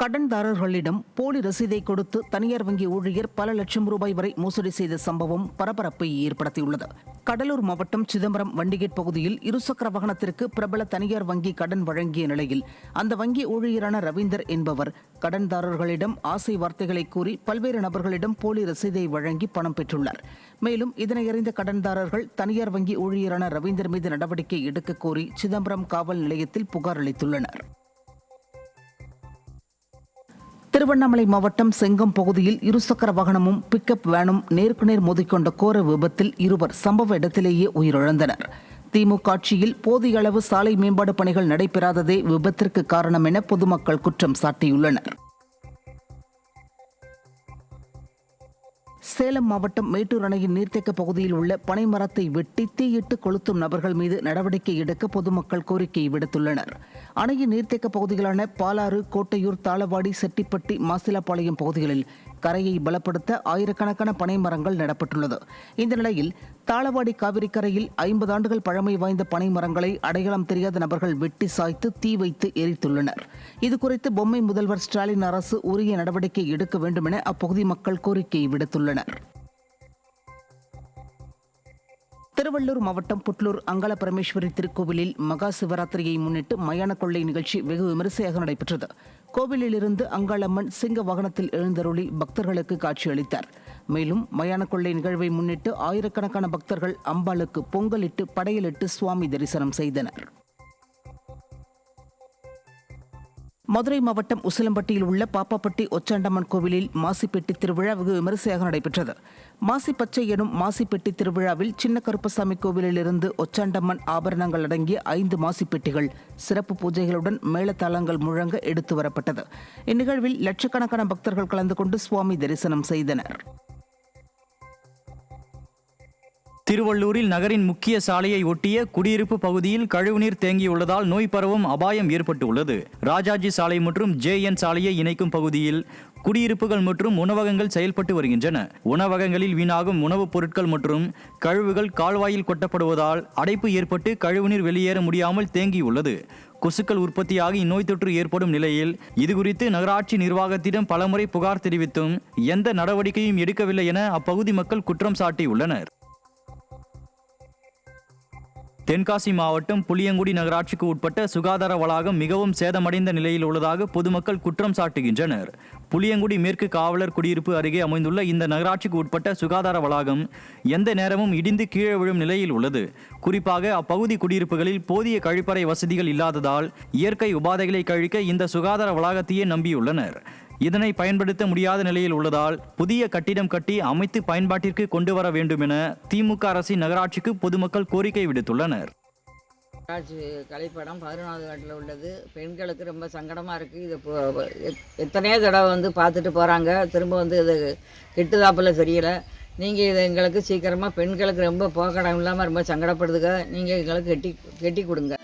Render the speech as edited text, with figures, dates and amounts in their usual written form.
கடன்தாரர்களிடம் போலி ரசீதை கொடுத்து தனியார் வங்கி ஊழியர் பல லட்சம் ரூபாய் வரை மோசடி செய்த சம்பவம் பரபரப்பை ஏற்படுத்தியுள்ளது. கடலூர் மாவட்டம் சிதம்பரம் வண்டிகேட் பகுதியில் இருசக்கர வாகனத்திற்கு பிரபல தனியார் வங்கி கடன் வழங்கிய நிலையில் அந்த வங்கி ஊழியரான ரவீந்தர் என்பவர் கடன்தாரர்களிடம் ஆசை வார்த்தைகளை கூறி பல்வேறு நபர்களிடம் போலி ரசீதை வழங்கி பணம் பெற்றுள்ளார். மேலும் இதனை அறிந்த கடன்தாரர்கள் தனியார் வங்கி ஊழியரான ரவீந்தர் மீது நடவடிக்கை எடுக்க கோரி சிதம்பரம் காவல் நிலையத்தில் புகார் அளித்துள்ளனர். திருவண்ணாமலை மாவட்டம் செங்கம் பகுதியில் இருசக்கர வாகனமும் பிக்கப் வேனும் நேருக்கு நேர் மோதிக்கொண்ட கோர விபத்தில் இருவர் சம்பவ இடத்திலேயே உயிரிழந்தனர். திமுக ஆட்சியில் போதிய அளவு சாலை மேம்பாடு பணிகள் நடைபெறாததே விபத்திற்கு காரணம் என பொதுமக்கள் குற்றம் சாட்டியுள்ளனர். சேலம் மாவட்டம் மேட்டூர் அணையின் நீர்த்தேக்க பகுதியில் உள்ள பனை மரத்தை வெட்டி தீயிட்டு கொளுத்தும் நபர்கள் மீது நடவடிக்கை எடுக்க பொதுமக்கள் கோரிக்கை விடுத்துள்ளனர். அணையின் நீர்த்தேக்க பகுதிகளான பாலாறு, கோட்டையூர், தாளவாடி, செட்டிப்பட்டி, மாசிலாப்பாளையம் பகுதிகளில் கரையை பலப்படுத்த ஆயிரக்கணக்கான பனை மரங்கள் நடப்பட்டுள்ளது. இந்த நிலையில் தாளவாடி காவிரி கரையில் 50 ஆண்டுகள் பழமை வாய்ந்த பனை மரங்களை அடையாளம் தெரியாத நபர்கள் வெட்டி சாய்த்து தீ வைத்து எரித்துள்ளனர். இதுகுறித்து பொம்மை முதல்வர் ஸ்டாலின் அரசு உரிய நடவடிக்கை எடுக்க வேண்டும் என அப்பகுதி மக்கள் கோரிக்கை விடுத்துள்ளனர். திருவள்ளூர் மாவட்டம் புட்லூர் அங்காள பரமேஸ்வரி திருக்கோவிலில் மகா சிவராத்திரியை முன்னிட்டு மயான கொள்ளை நிகழ்ச்சி வெகு விமரிசையாக நடைபெற்றது. கோவிலிலிருந்து அங்காளம்மன் சிங்க வாகனத்தில் எழுந்தருளி பக்தர்களுக்கு காட்சியளித்தார். மேலும் மயான கொள்ளை நிகழ்வை முன்னிட்டு ஆயிரக்கணக்கான பக்தர்கள் அம்பாளுக்கு பொங்கலிட்டு படையலிட்டு சுவாமி தரிசனம் செய்தனர். மதுரை மாவட்டம் உசிலம்பட்டியில் உள்ள பாப்பாப்பட்டி ஒச்சாண்டம்மன் கோவிலில் மாசிப்பெட்டி திருவிழா வெகு விமரிசையாக நடைபெற்றது. மாசிப்பச்சை எனும் மாசிப்பெட்டி திருவிழாவில் சின்ன கருப்பசாமி கோவிலிலிருந்து ஒச்சாண்டம்மன் ஆபரணங்கள் அடங்கிய 5 மாசிப்பெட்டிகள் சிறப்பு பூஜைகளுடன் மேளதாளங்கள் முழங்க எடுத்து வரப்பட்டது. இந்நிகழ்வில் லட்சக்கணக்கான பக்தர்கள் கலந்து கொண்டு சுவாமி தரிசனம் செய்தனர். திருவள்ளூரில் நகரின் முக்கிய சாலையை ஒட்டிய குடியிருப்பு பகுதியில் கழிவுநீர் தேங்கியுள்ளதால் நோய் பரவும் அபாயம் ஏற்பட்டுள்ளது. ராஜாஜி சாலை மற்றும் JN சாலையை இணைக்கும் பகுதியில் குடியிருப்புகள் மற்றும் உணவகங்கள் செயல்பட்டு வருகின்றன. உணவகங்களில் வீணாகும் உணவுப் பொருட்கள் மற்றும் கழிவுகள் கால்வாயில் கொட்டப்படுவதால் அடைப்பு ஏற்பட்டு கழிவுநீர் வெளியேற முடியாமல் தேங்கியுள்ளது. கொசுக்கள் உற்பத்தியாகி நோய் தொற்று ஏற்படும் நிலையில் இதுகுறித்து நகராட்சி நிர்வாகத்திடம் பலமுறை புகார் தெரிவித்தும் எந்த நடவடிக்கையும் எடுக்கவில்லை என அப்பகுதி மக்கள் குற்றம் சாட்டியுள்ளனர். தென்காசி மாவட்டம் புளியங்குடி நகராட்சிக்கு உட்பட்ட சுகாதார வளாகம் மிகவும் சேதமடைந்த நிலையில் உள்ளதாக பொதுமக்கள் குற்றம் சாட்டுகின்றனர். புளியங்குடி மேற்கு காவலர் குடியிருப்பு அருகே அமைந்துள்ள இந்த நகராட்சிக்கு உட்பட்ட சுகாதார வளாகம் எந்த நேரமும் இடிந்து கீழே விழும் நிலையில் உள்ளது. குறிப்பாக அப்பகுதி குடியிருப்புகளில் போதிய கழிப்பறை வசதிகள் இல்லாததால் இயற்கை உபாதைகளை கழிக்க இந்த சுகாதார வளாகத்தையே நம்பியுள்ளனர். இதனை பயன்படுத்த முடியாத நிலையில் உள்ளதால் புதிய கட்டிடம் கட்டி அமைத்து பயன்பாட்டிற்கு கொண்டு வர வேண்டும் என திமுக அரசின் நகராட்சிக்கு பொதுமக்கள் கோரிக்கை விடுத்துள்ளனர். நகராட்சி கலைப்படம் 11வது வார்டில் உள்ளது. பெண்களுக்கு ரொம்ப சங்கடமாக இருக்குது. இது எத்தனையோ தடவை பார்த்துட்டு போகிறாங்க. திரும்ப இது கெட்டுதாப்பில் தெரியல. நீங்கள் இது எங்களுக்கு சீக்கிரமாக பெண்களுக்கு ரொம்ப போக்கடம் இல்லாமல் ரொம்ப சங்கடப்படுதுங்க. நீங்கள் எங்களுக்கு கெட்டி கொடுங்க.